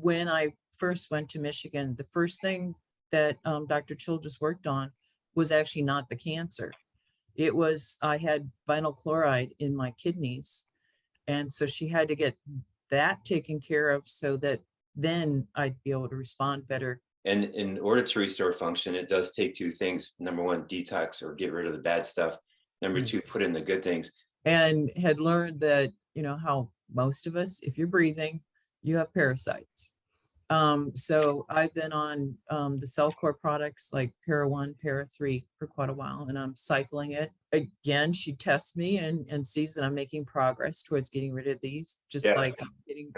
when I first went to Michigan, the first thing that Dr. Childress worked on was actually not the cancer. It was, I had vinyl chloride in my kidneys. And so she had to get that taken care of so that then I'd be able to respond better. And in order to restore function, it does take two things. Number one, detox or get rid of the bad stuff. Number two, put in the good things. And had learned that, you know, how most of us, if you're breathing, you have parasites. So I've been on the Cellcore products like Para 1, Para 3 for quite a while, and I'm cycling it. Again, she tests me and sees that I'm making progress towards getting rid of these, just like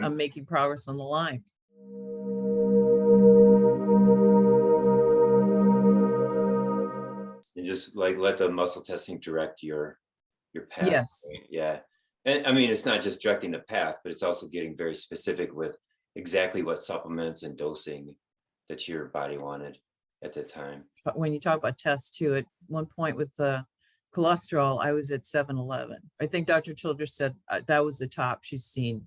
I'm making progress on the Lyme. And just like let the muscle testing direct your path. Yes. Right? Yeah. And I mean, it's not just directing the path, but it's also getting very specific with exactly what supplements and dosing that your body wanted at the time. But when you talk about tests too, at one point with the cholesterol, I was at 711. I think Dr. Childress said that was the top she's seen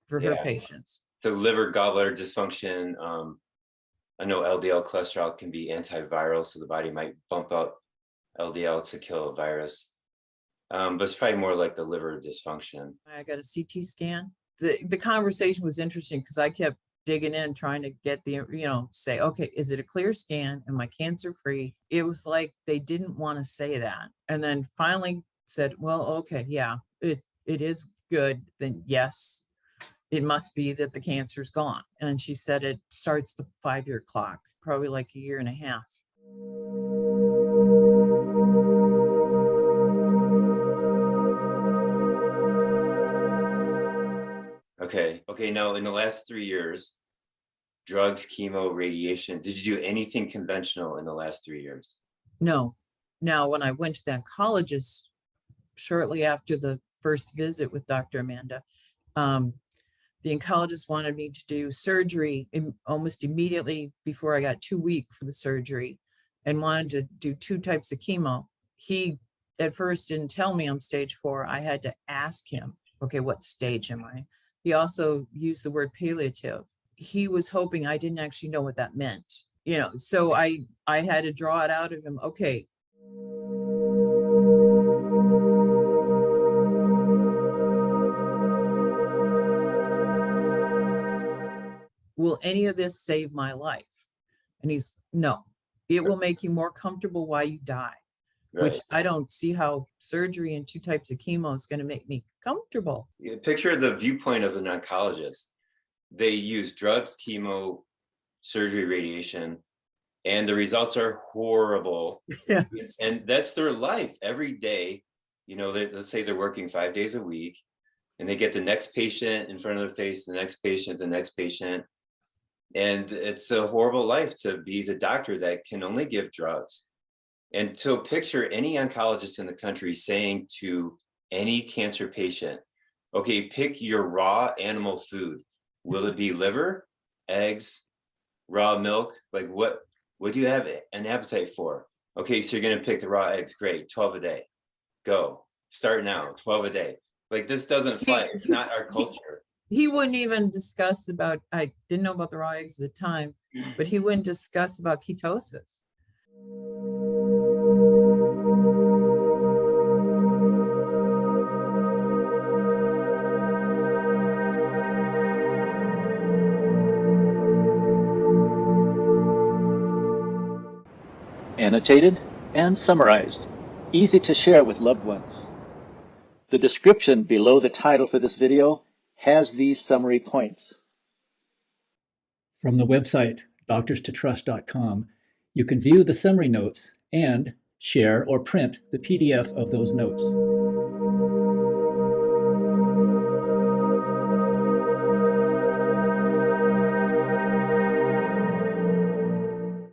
for her patients. So liver, gallbladder dysfunction. I know LDL cholesterol can be antiviral, so the body might bump up LDL to kill a virus. But it's probably more like the liver dysfunction. I got a CT scan. The conversation was interesting because I kept digging in, trying to get the, you know, say, okay, is it a clear scan? Am I cancer free? It was like they didn't want to say that. And then finally said, well, okay, yeah, it is good. Then yes, it must be that the cancer's gone. And she said it starts the 5-year clock, probably like a year and a half. Okay. Now, in the last 3 years, drugs, chemo, radiation, did you do anything conventional in the last 3 years? No. Now, when I went to the oncologist shortly after the first visit with Dr. Amanda, the oncologist wanted me to do surgery almost immediately before I got 2 weeks for the surgery and wanted to do 2 types of chemo. He at first didn't tell me I'm stage 4. I had to ask him, okay, what stage am I? He also used the word palliative. He was hoping I didn't actually know what that meant, you know, so I had to draw it out of him. Okay. Will any of this save my life? And he's, no, it will make you more comfortable while you die, which I don't see how surgery and 2 types of chemo is going to make me comfortable. Yeah, picture the viewpoint of an oncologist. They use drugs, chemo, surgery, radiation, and the results are horrible. Yes. And that's their life every day. You know, let's say they're working 5 days a week and they get the next patient in front of their face, the next patient, the next patient. And it's a horrible life to be the doctor that can only give drugs. And to picture any oncologist in the country saying to any cancer patient, okay, pick your raw animal food. Will it be liver, eggs, raw milk? Like what do you have an appetite for? Okay, so you're going to pick the raw eggs. Great, 12 a day. Go. Start now, 12 a day. Like this doesn't fly. It's not our culture. He wouldn't even discuss about, I didn't know about the raw eggs at the time, but he wouldn't discuss about ketosis. Annotated and summarized, easy to share with loved ones. The description below the title for this video has these summary points. From the website doctorstotrust.com, you can view the summary notes and share or print the PDF of those notes.